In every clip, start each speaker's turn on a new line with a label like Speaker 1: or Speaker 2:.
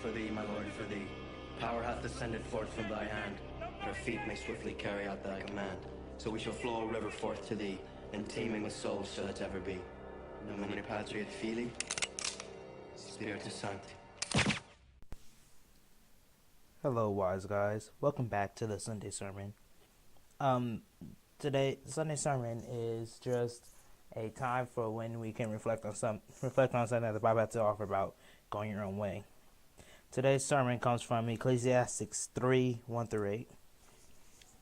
Speaker 1: For thee, my Lord, for thee. Power hath descended forth from thy hand, that our feet may swiftly carry out thy command. So we shall flow a river forth to thee, and teeming with souls shall it ever be. Nomine Patri et Filii, Spiritus Sancti.
Speaker 2: Hello, wise guys. Welcome back to the Sunday sermon. Today, Sunday sermon is just a time for when we can reflect on something that the Bible has to offer about going your own way. Today's sermon comes from Ecclesiastes 3:1-8.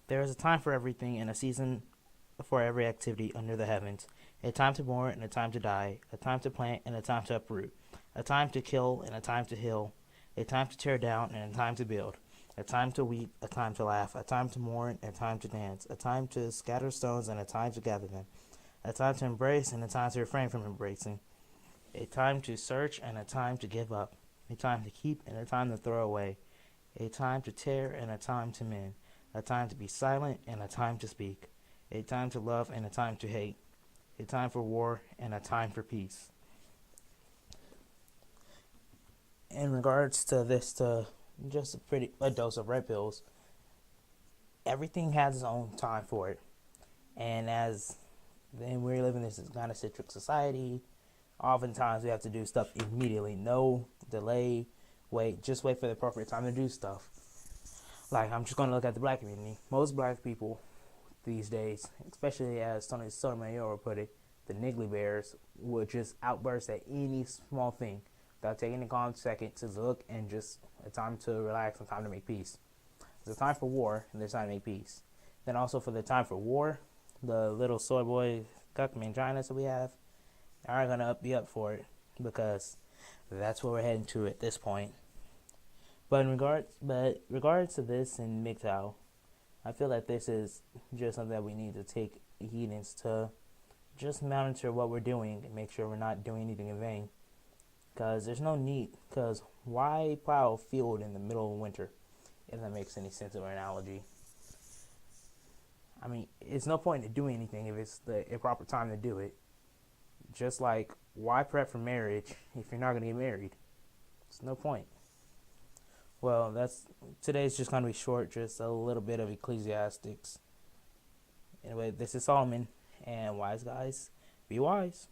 Speaker 2: There is a time for everything and a season for every activity under the heavens, a time to born and a time to die, a time to plant and a time to uproot, a time to kill and a time to heal, a time to tear down and a time to build, a time to weep, a time to laugh, a time to mourn, a time to dance, a time to scatter stones and a time to gather them, a time to embrace and a time to refrain from embracing, a time to search and a time to give up, a time to keep and a time to throw away, a time to tear and a time to mend, a time to be silent and a time to speak, a time to love and a time to hate, a time for war and a time for peace. In regards to this, to just a dose of red pills, everything has its own time for it. And as then we live in this kind of citric society, oftentimes we have to do stuff immediately. No delay, just wait for the appropriate time to do stuff. Like, I'm just going to look at the black community. Most black people these days, especially as Tony Sotomayor put it, the niggly bears would just outburst at any small thing without taking a calm second to look and just a time to relax and time to make peace. There's a time for war and there's time to make peace. Then also for the time for war, the little soy boy cuck manginas that we have are going to be up for it because that's where we're heading to at this point. But in regards to this in MGTOW, I feel that this is just something that we need to take heedance to just monitor what we're doing and make sure we're not doing anything in vain. Because there's no need, because why plow a field in the middle of winter, if that makes any sense of an analogy? I mean, it's no point in doing anything if it's the improper time to do it. Just like, why prep for marriage if you're not going to get married? It's no point. Well, today's just going to be short, just a little bit of Ecclesiastes. Anyway, this is Solomon, and wise guys, be wise.